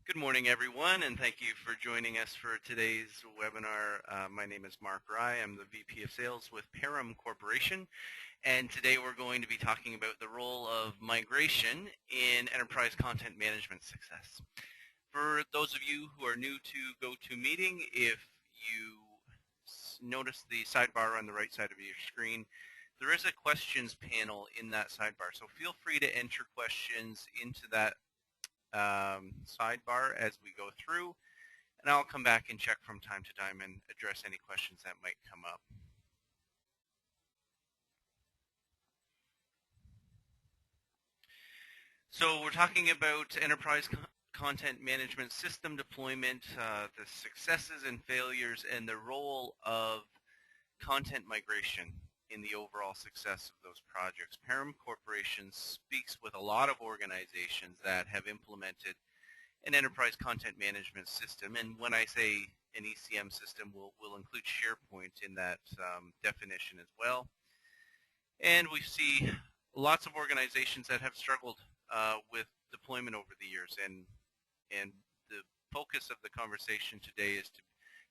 Good morning, everyone, and thank you for joining us for today's webinar. My name is Mark Rye. I'm the VP of Sales with Param Corporation, and today we're going to be talking about the role of migration in enterprise content management success. For those of you who are new to GoToMeeting, if you notice the sidebar on the right side of your screen, there is a questions panel in that sidebar, so feel free to enter questions into that sidebar as we go through, and I'll come back and check from time to time and address any questions that might come up. So we're talking about enterprise content management system deployment, the successes and failures, and the role of content migration in the overall success of those projects. Param Corporation speaks with a lot of organizations that have implemented an enterprise content management system, and when I say an ECM system, we'll include SharePoint in that definition as well. And we see lots of organizations that have struggled with deployment over the years, and the focus of the conversation today is to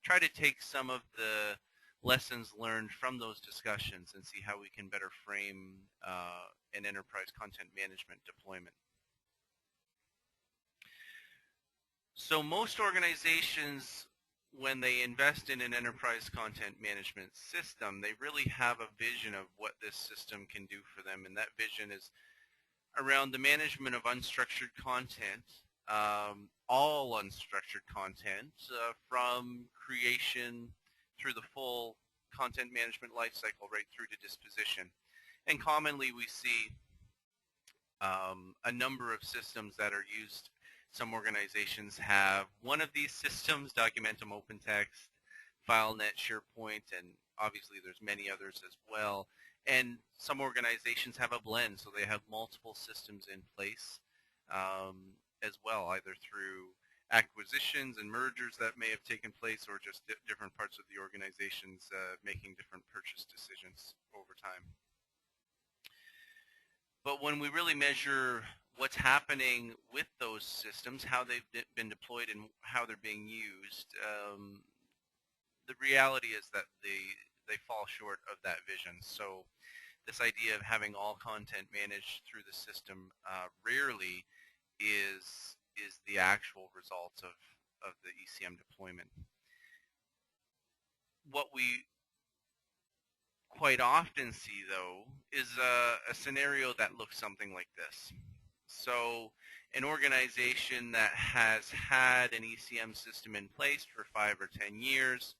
try to take some of the lessons learned from those discussions and see how we can better frame an enterprise content management deployment. So most organizations, when they invest in an enterprise content management system, they really have a vision of what this system can do for them, and that vision is around the management of unstructured content, all unstructured content, from creation through the full content management lifecycle right through to disposition. And commonly we see a number of systems that are used. Some organizations have one of these systems, Documentum, OpenText, FileNet, SharePoint, and obviously there's many others as well. And some organizations have a blend, so they have multiple systems in place as well, either through acquisitions and mergers that may have taken place or just different parts of the organizations making different purchase decisions over time. But when we really measure what's happening with those systems, how they've been deployed and how they're being used, the reality is that they fall short of that vision. So this idea of having all content managed through the system rarely is the actual results of the ECM deployment. What we quite often see, though, is a scenario that looks something like this. So an organization that has had an ECM system in place for 5 or 10 years,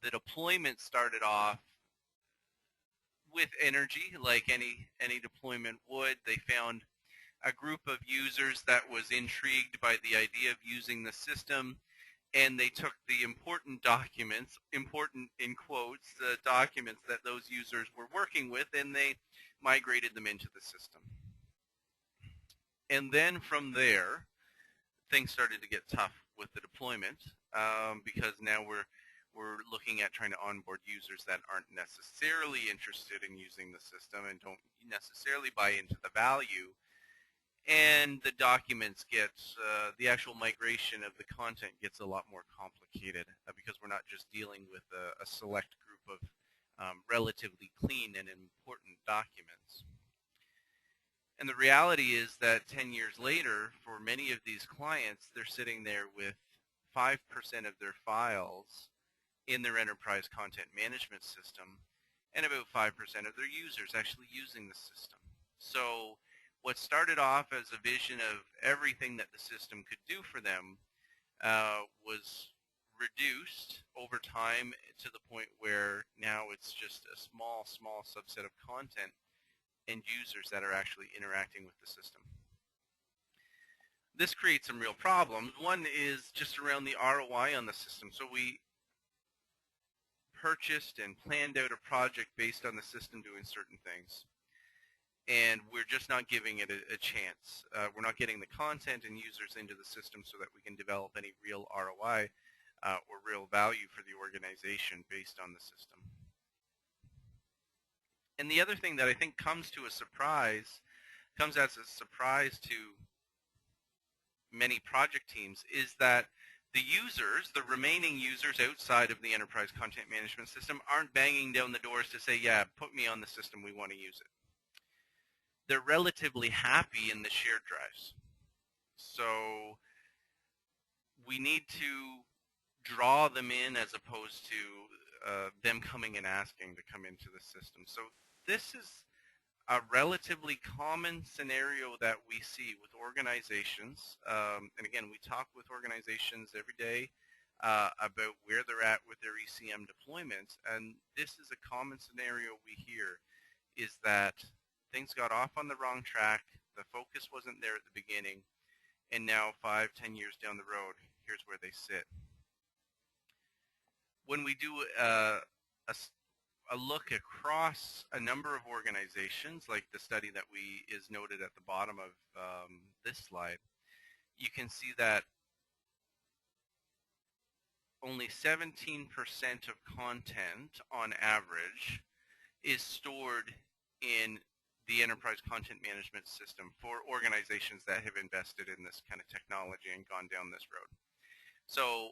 the deployment started off with energy, like any deployment would. They found a group of users that was intrigued by the idea of using the system, and they took the important documents, important in quotes, the documents that those users were working with, and they migrated them into the system. And then from there, things started to get tough with the deployment because now we're looking at trying to onboard users that aren't necessarily interested in using the system and don't necessarily buy into the value. And the documents get, the actual migration of the content gets a lot more complicated because we're not just dealing with a select group of relatively clean and important documents. And the reality is that 10 years later, for many of these clients, they're sitting there with 5% of their files in their enterprise content management system and about 5% of their users actually using the system. So what started off as a vision of everything that the system could do for them was reduced over time to the point where now it's just a small subset of content and users that are actually interacting with the system. This creates some real problems. One is just around the ROI on the system. So we purchased and planned out a project based on the system doing certain things, and we're just not giving it a chance. We're not getting the content and users into the system so that we can develop any real ROI or real value for the organization based on the system. And the other thing that I think comes as a surprise to many project teams is that the users, the remaining users outside of the enterprise content management system, aren't banging down the doors to say, yeah, put me on the system, we want to use it. They're relatively happy in the shared drives. So we need to draw them in as opposed to them coming and asking to come into the system. So this is a relatively common scenario that we see with organizations. And again, we talk with organizations every day about where they're at with their ECM deployments. And this is a common scenario we hear, is that things got off on the wrong track, the focus wasn't there at the beginning, and now 5-10 years down the road, here's where they sit. When we do a look across a number of organizations, like the study that is noted at the bottom of this slide, you can see that only 17% of content on average is stored in the enterprise content management system for organizations that have invested in this kind of technology and gone down this road. So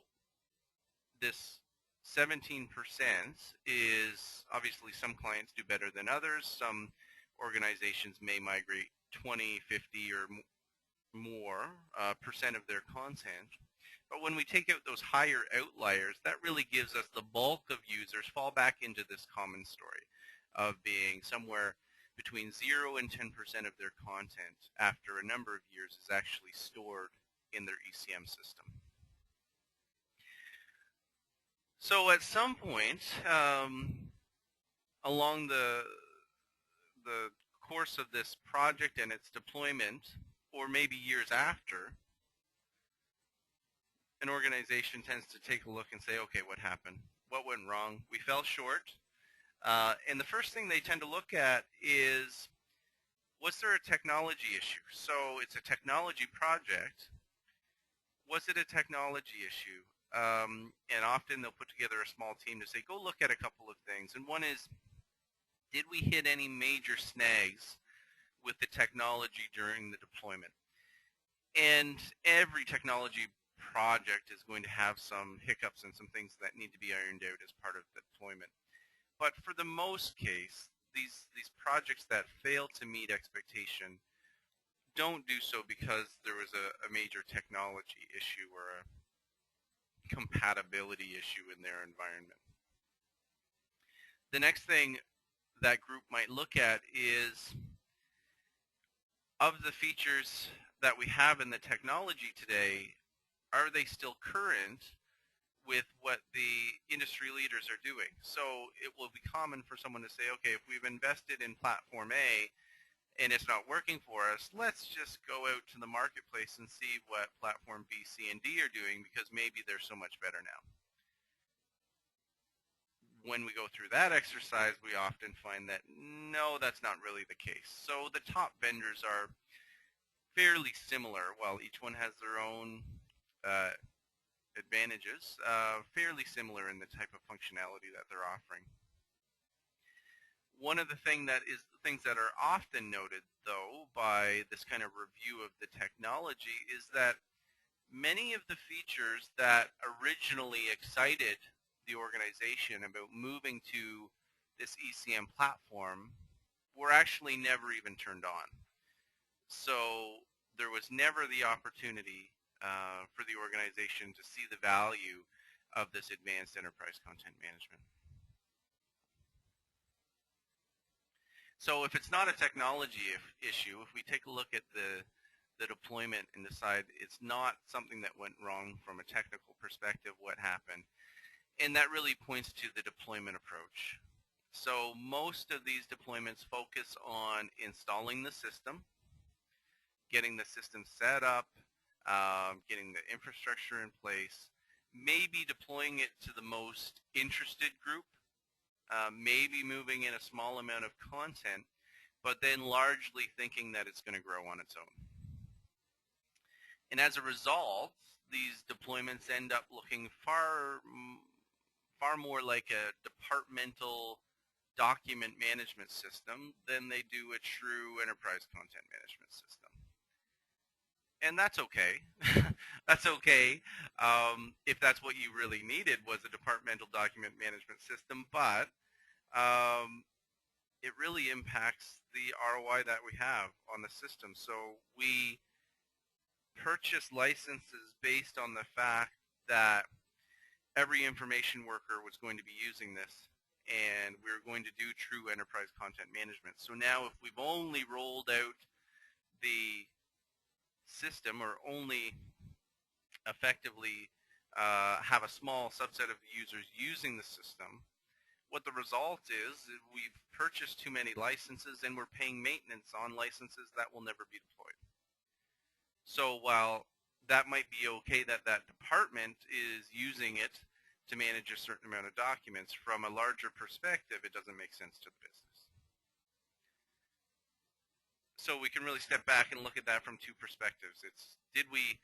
this 17% is obviously some clients do better than others. Some organizations may migrate 20, 50 or more percent of their content. But when we take out those higher outliers, that really gives us the bulk of users fall back into this common story of being somewhere between 0 and 10% of their content after a number of years is actually stored in their ECM system. So at some point along the course of this project and its deployment, or maybe years after, an organization tends to take a look and say, okay, what happened? What went wrong? We fell short. And the first thing they tend to look at is, was there a technology issue? So it's a technology project. Was it a technology issue? And often they'll put together a small team to say, go look at a couple of things. And one is, did we hit any major snags with the technology during the deployment? And every technology project is going to have some hiccups and some things that need to be ironed out as part of the deployment. But for the most case, these projects that fail to meet expectation don't do so because there was a major technology issue or a compatibility issue in their environment. The next thing that group might look at is, of the features that we have in the technology today, are they still current with what the industry leaders are doing? So it will be common for someone to say, okay, if we've invested in platform A and it's not working for us, let's just go out to the marketplace and see what platform B, C, and D are doing, because maybe they're so much better now. When we go through that exercise, we often find that no, that's not really the case. So the top vendors are fairly similar. While each one has their own advantages, fairly similar in the type of functionality that they're offering. One of the things that are often noted, though, by this kind of review of the technology is that many of the features that originally excited the organization about moving to this ECM platform were actually never even turned on. So there was never the opportunity for the organization to see the value of this advanced enterprise content management. So if it's not a technology issue, if we take a look at the deployment and decide it's not something that went wrong from a technical perspective, what happened? And that really points to the deployment approach. So most of these deployments focus on installing the system, getting the system set up, getting the infrastructure in place, maybe deploying it to the most interested group, maybe moving in a small amount of content, but then largely thinking that it's going to grow on its own. And as a result, these deployments end up looking far more like a departmental document management system than they do a true enterprise content management system. and that's okay. That's okay if that's what you really needed was a departmental document management system, but um, it really impacts the ROI that we have on the system. So we purchase licenses based on the fact that every information worker was going to be using this, and we were going to do true enterprise content management. So now if we've only rolled out the system or only effectively have a small subset of users using the system, what the result is we've purchased too many licenses and we're paying maintenance on licenses that will never be deployed. So while that might be okay that that department is using it to manage a certain amount of documents, from a larger perspective, it doesn't make sense to the business. So we can really step back and look at that from two perspectives. It's, did we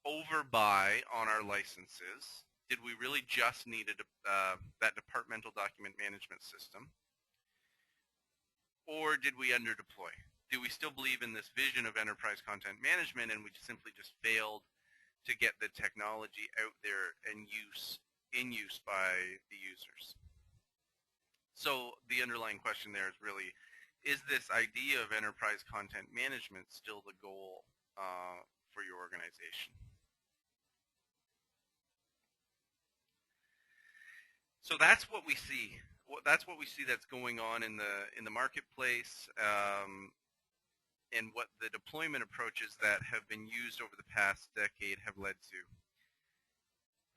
overbuy on our licenses? Did we really just need that departmental document management system? Or did we underdeploy? Do we still believe in this vision of enterprise content management and we simply just failed to get the technology out there and in use by the users? So the underlying question there is really, is this idea of enterprise content management still the goal for your organization? So that's what we see. That's what we see that's going on in the marketplace, and what the deployment approaches that have been used over the past decade have led to.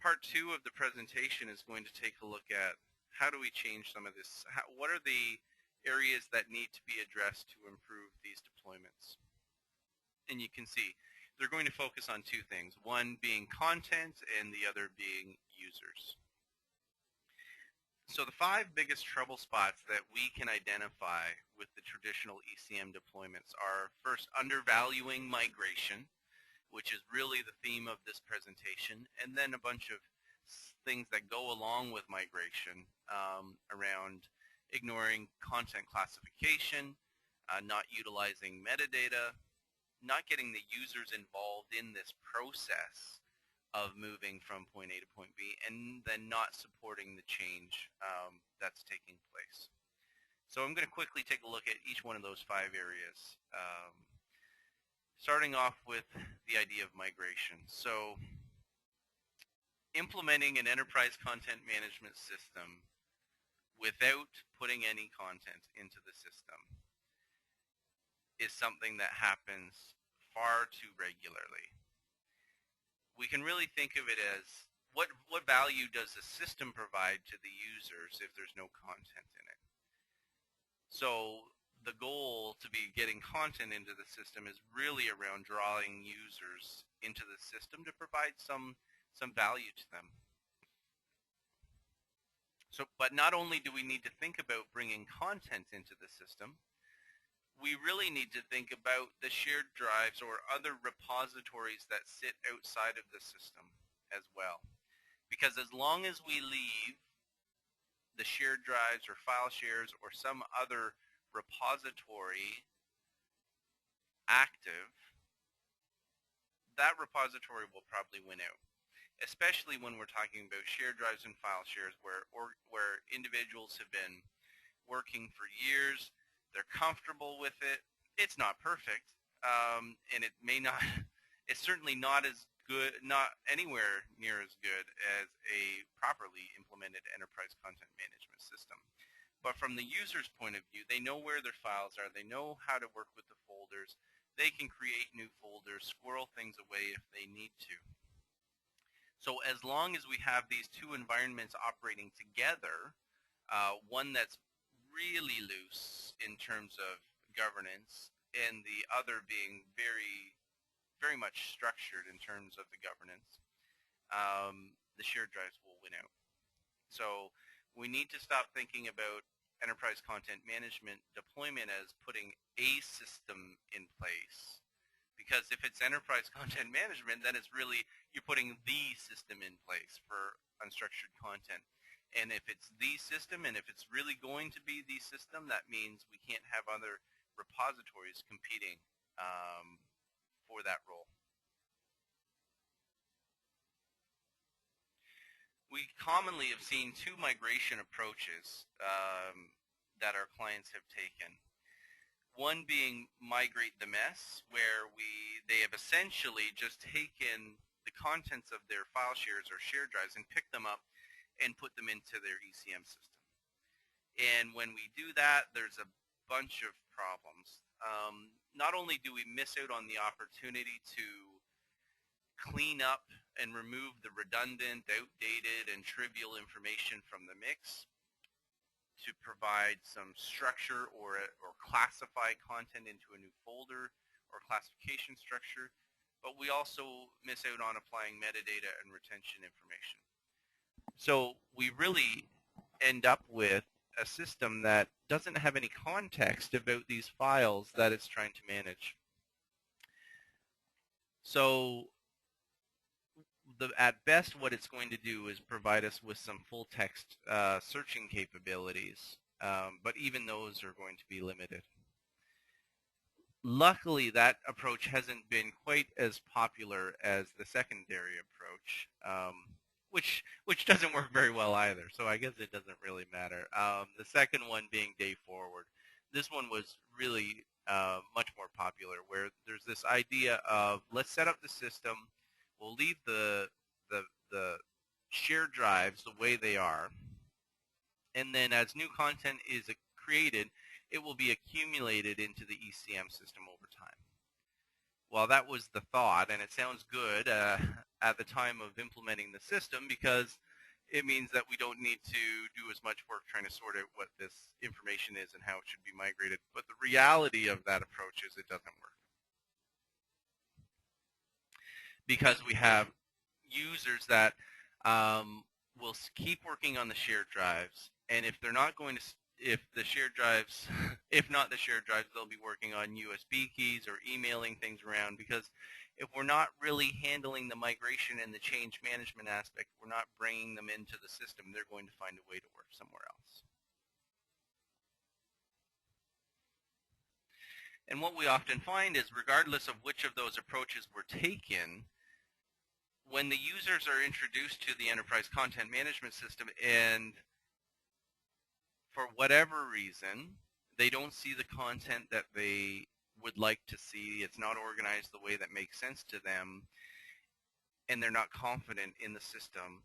Part 2 of the presentation is going to take a look at how do we change some of this? What are the areas that need to be addressed to improve these deployments? And you can see they're going to focus on two things, one being content and the other being users. So the 5 biggest trouble spots that we can identify with the traditional ECM deployments are, first, undervaluing migration, which is really the theme of this presentation, and then a bunch of things that go along with migration around ignoring content classification, not utilizing metadata, not getting the users involved in this process of moving from point A to point B, and then not supporting the change that's taking place. So I'm going to quickly take a look at each one of those 5 areas, starting off with the idea of migration. So implementing an enterprise content management system without putting any content into the system is something that happens far too regularly. We can really think of it as what value does the system provide to the users if there's no content in it? So the goal to be getting content into the system is really around drawing users into the system to provide some value to them. So, but not only do we need to think about bringing content into the system, we really need to think about the shared drives or other repositories that sit outside of the system as well. Because as long as we leave the shared drives or file shares or some other repository active, that repository will probably win out. Especially when we're talking about shared drives and file shares where individuals have been working for years. They're comfortable with it. It's not perfect, and it may not. It's certainly not as good, not anywhere near as good as a properly implemented enterprise content management system. But from the user's point of view, they know where their files are. They know how to work with the folders. They can create new folders, squirrel things away if they need to. So as long as we have these two environments operating together, one that's really loose in terms of governance and the other being very, very much structured in terms of the governance, the shared drives will win out. So we need to stop thinking about enterprise content management deployment as putting a system in place. Because if it's enterprise content management, then it's really, you're putting the system in place for unstructured content. And if it's the system, and if it's really going to be the system, that means we can't have other repositories competing for that role. we commonly have seen two migration approaches that our clients have taken. One being migrate the mess, where they have essentially just taken the contents of their file shares or share drives and picked them up and put them into their ECM system. And when we do that, there's a bunch of problems. Not only do we miss out on the opportunity to clean up and remove the redundant, outdated, and trivial information from the mix, to provide some structure or classify content into a new folder or classification structure, but we also miss out on applying metadata and retention information. So we really end up with a system that doesn't have any context about these files that it's trying to manage. So at best, what it's going to do is provide us with some full text searching capabilities, but even those are going to be limited. Luckily, that approach hasn't been quite as popular as the secondary approach, which doesn't work very well either, so I guess it doesn't really matter. The second one being day forward. This one was really much more popular, where there's this idea of, let's set up the system, we'll leave the shared drives the way they are, and then as new content is created, it will be accumulated into the ECM system over time. Well, that was the thought, and it sounds good at the time of implementing the system, because it means that we don't need to do as much work trying to sort out what this information is and how it should be migrated. But the reality of that approach is it doesn't work, because we have users that will keep working on the shared drives, and if they're not going to, if not the shared drives, they'll be working on USB keys or emailing things around, because if we're not really handling the migration and the change management aspect, we're not bringing them into the system, they're going to find a way to work somewhere else. And what we often find is, regardless of which of those approaches were taken, when the users are introduced to the enterprise content management system and for whatever reason they don't see the content that they would like to see, it's not organized the way that makes sense to them, and they're not confident in the system,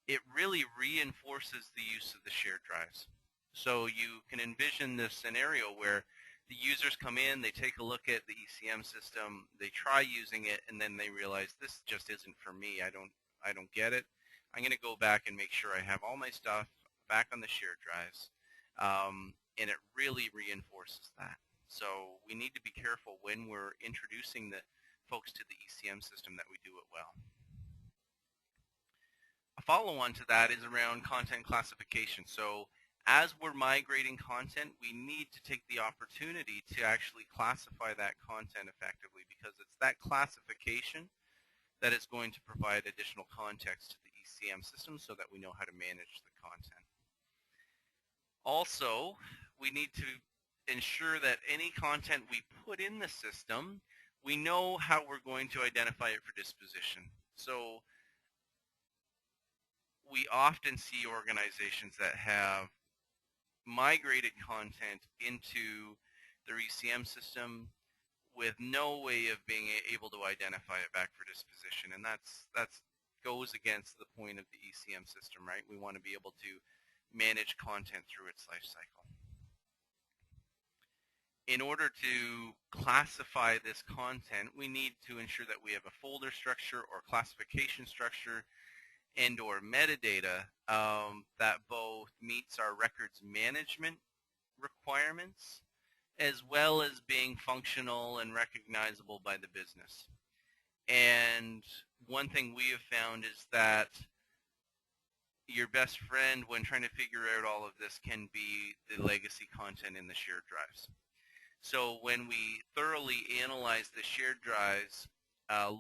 it really reinforces the use of the shared drives. So you can envision this scenario where the users come in, they take a look at the ECM system, they try using it, and then they realize this just isn't for me. I don't get it. I'm going to go back and make sure I have all my stuff back on the shared drives, and it really reinforces that. So we need to be careful when we're introducing the folks to the ECM system that we do it well. A follow-on to that is around content classification. So as we're migrating content, we need to take the opportunity to actually classify that content effectively, because it's that classification that is going to provide additional context to the ECM system so that we know how to manage the content. Also, we need to ensure that any content we put in the system, we know how we're going to identify it for disposition. So we often see organizations that have migrated content into their ECM system with no way of being able to identify it back for disposition, and that goes against the point of the ECM system, right? We want to be able to manage content through its life cycle. In order to classify this content, we need to ensure that we have a folder structure or classification structure and or metadata that both meets our records management requirements as well as being functional and recognizable by the business. And one thing we have found is that your best friend when trying to figure out all of this can be the legacy content in the shared drives. So when we thoroughly analyze the shared drives,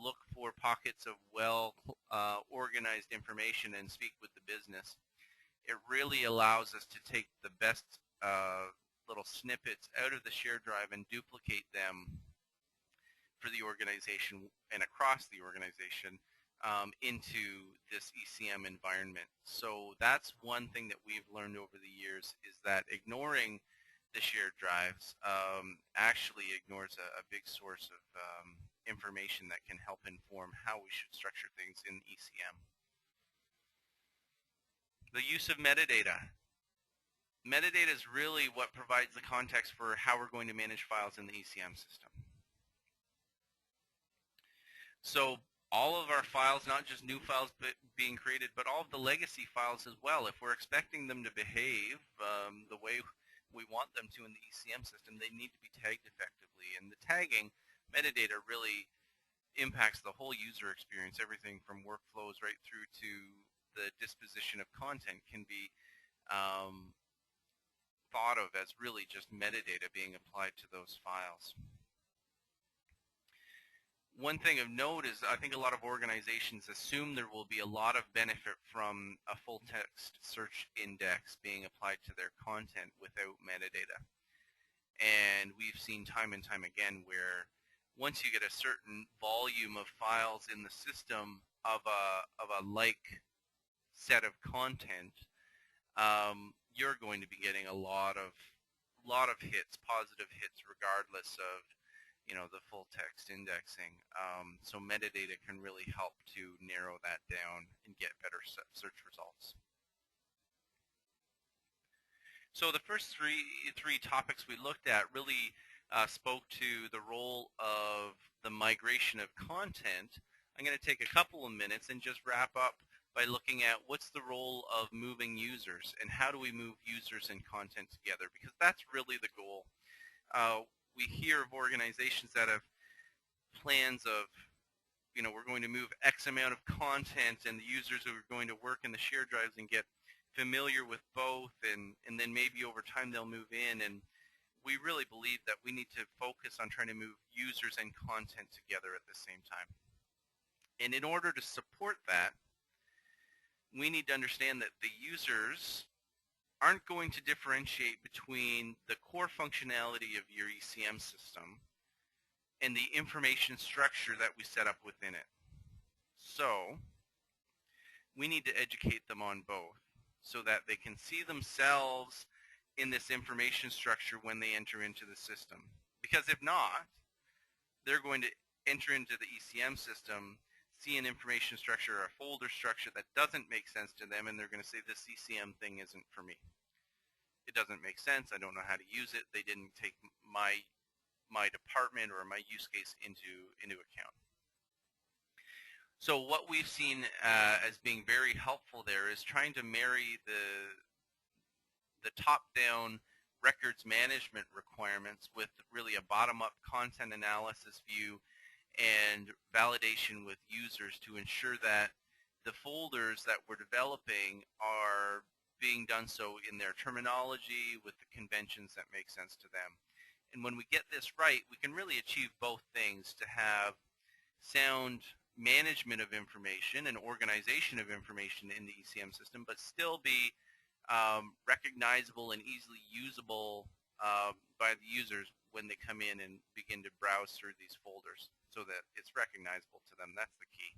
look for pockets of well-organized information and speak with the business, it really allows us to take the best little snippets out of the shared drive and duplicate them for the organization and across the organization into this ECM environment. So that's one thing that we've learned over the years, is that ignoring the shared drives actually ignores a big source of information that can help inform how we should structure things in ECM. The use of metadata. Metadata is really what provides the context for how we're going to manage files in the ECM system. So all of our files, not just new files being created, but all of the legacy files as well, if we're expecting them to behave the way we want them to in the ECM system, they need to be tagged effectively. And the tagging metadata really impacts the whole user experience. Everything from workflows right through to the disposition of content can be thought of as really just metadata being applied to those files. One thing of note is I think a lot of organizations assume there will be a lot of benefit from a full text search index being applied to their content without metadata. And we've seen time and time again where once you get a certain volume of files in the system of a like set of content, you're going to be getting a lot of hits, positive hits, regardless of the full text indexing. So metadata can really help to narrow that down and get better search results. So the first three topics we looked at really spoke to the role of the migration of content. I'm going to take a couple of minutes and just wrap up by looking at what's the role of moving users and how do we move users and content together, because that's really the goal. We hear of organizations that have plans of, we're going to move X amount of content and the users are going to work in the shared drives and get familiar with both, and then maybe over time they'll move in. And we really believe that we need to focus on trying to move users and content together at the same time. And in order to support that, we need to understand that the users aren't going to differentiate between the core functionality of your ECM system and the information structure that we set up within it. So we need to educate them on both so that they can see themselves in this information structure when they enter into the system. Because if not, they're going to enter into the ECM system, see an information structure or a folder structure that doesn't make sense to them, and they're going to say, this ECM thing isn't for me. It doesn't make sense. I don't know how to use it. They didn't take my department or my use case into account. So what we've seen as being very helpful there is trying to marry the top-down records management requirements with really a bottom-up content analysis view and validation with users to ensure that the folders that we're developing are being done so in their terminology with the conventions that make sense to them. And when we get this right, we can really achieve both things, to have sound management of information and organization of information in the ECM system, but still be recognizable and easily usable by the users when they come in and begin to browse through these folders, so that it's recognizable to them. That's the key.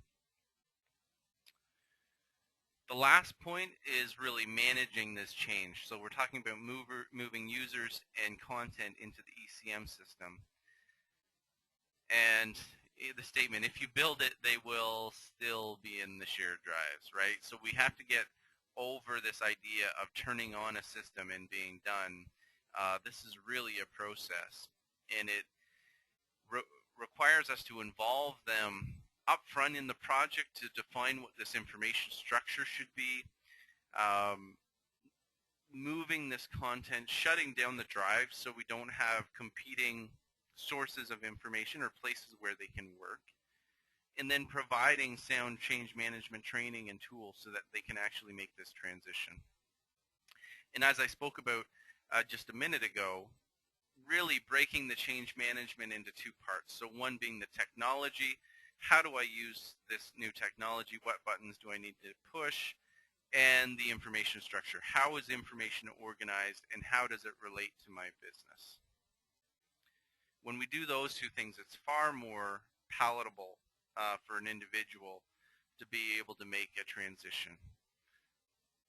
The last point is really managing this change. So we're talking about moving users and content into the ECM system. And the statement, if you build it, they will still be in the shared drives, right? So we have to get over this idea of turning on a system and being done. This is really a process, and it requires us to involve them up front in the project to define what this information structure should be, moving this content, shutting down the drives so we don't have competing sources of information or places where they can work, and then providing sound change management training and tools so that they can actually make this transition. And as I spoke about just a minute ago, really breaking the change management into two parts. So one being the technology. How do I use this new technology? What buttons do I need to push? And the information structure. How is information organized, and how does it relate to my business? When we do those two things, it's far more palatable for an individual to be able to make a transition.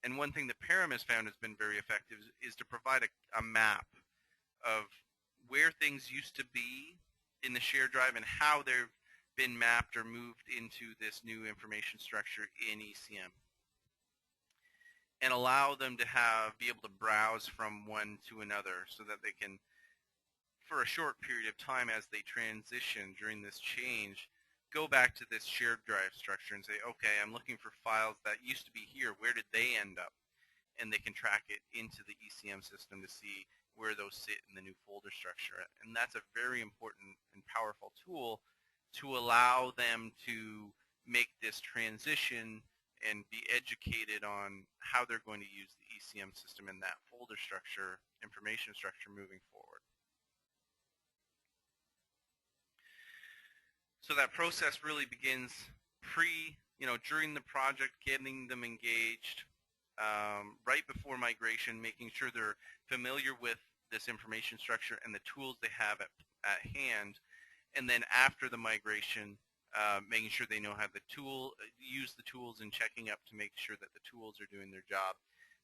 And one thing that Param has found has been very effective is to provide a map of where things used to be in the shared drive and how they've been mapped or moved into this new information structure in ECM, and allow them to be able to browse from one to another so that they can, for a short period of time as they transition during this change, go back to this shared drive structure and say, okay, I'm looking for files that used to be here. Where did they end up? And they can track it into the ECM system to see where those sit in the new folder structure. And that's a very important and powerful tool to allow them to make this transition and be educated on how they're going to use the ECM system and that folder structure, information structure moving forward. So that process really begins during the project, getting them engaged, right before migration, making sure they're familiar with this information structure and the tools they have at hand, and then after the migration, making sure they know how use the tools and checking up to make sure that the tools are doing their job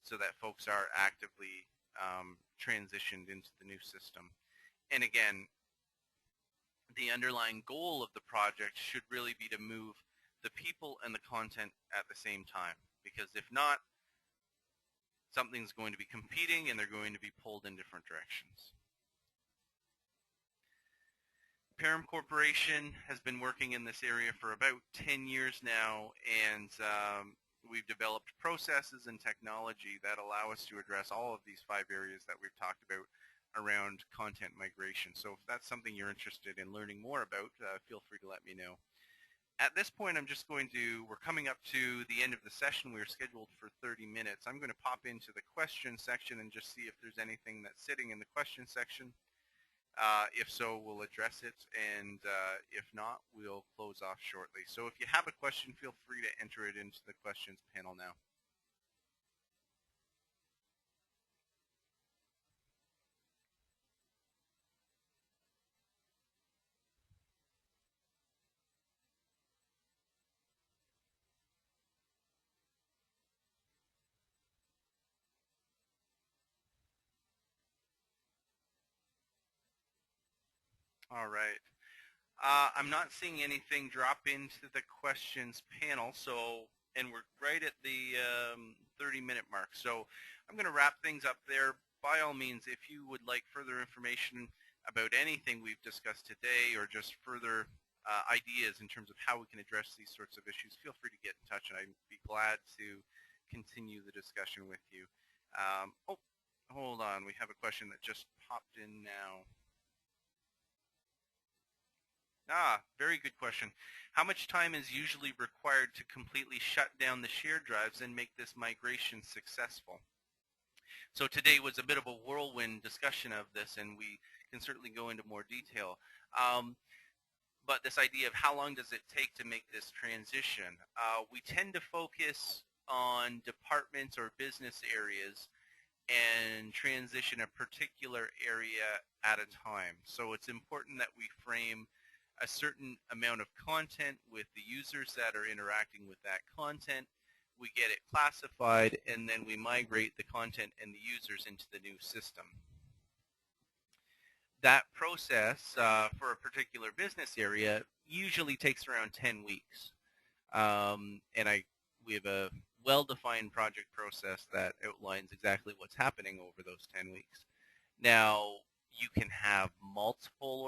so that folks are actively transitioned into the new system. And again, the underlying goal of the project should really be to move the people and the content at the same time, because if not, something's going to be competing and they're going to be pulled in different directions. Param Corporation has been working in this area for about 10 years now, and we've developed processes and technology that allow us to address all of these 5 areas that we've talked about around content migration. So if that's something you're interested in learning more about, feel free to let me know. At this point, we're coming up to the end of the session. We were scheduled for 30 minutes. I'm going to pop into the question section and just see if there's anything that's sitting in the question section. If so, we'll address it, and if not, we'll close off shortly. So if you have a question, feel free to enter it into the questions panel now. All right. I'm not seeing anything drop into the questions panel, and we're right at the 30-minute mark. So I'm going to wrap things up there. By all means, if you would like further information about anything we've discussed today, or just further ideas in terms of how we can address these sorts of issues, feel free to get in touch, and I'd be glad to continue the discussion with you. Oh, hold on. We have a question that just popped in now. Very good question. How much time is usually required to completely shut down the shared drives and make this migration successful? So today was a bit of a whirlwind discussion of this, and we can certainly go into more detail. But this idea of how long does it take to make this transition, we tend to focus on departments or business areas and transition a particular area at a time. So it's important that we frame a certain amount of content with the users that are interacting with that content. We get it classified, and then we migrate the content and the users into the new system. That process for a particular business area usually takes around 10 weeks. And we have a well-defined project process that outlines exactly what's happening over those 10 weeks. Now, you can have multiple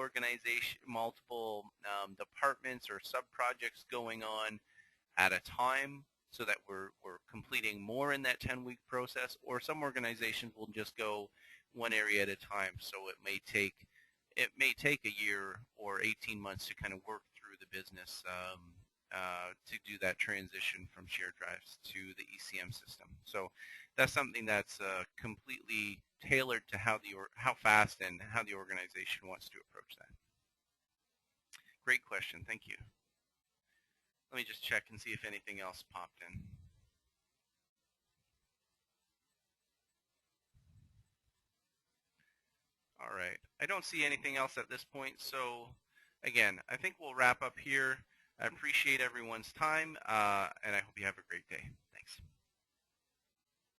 departments or sub-projects going on at a time, so that we're completing more in that 10-week process, or some organizations will just go one area at a time. So it may take a year or 18 months to kind of work through the business to do that transition from shared drives to the ECM system. So that's something that's completely tailored to how fast and how the organization wants to approach that. Great question. Thank you. Let me just check and see if anything else popped in. All right. I don't see anything else at this point. So again, I think we'll wrap up here. I appreciate everyone's time, and I hope you have a great day. Thanks.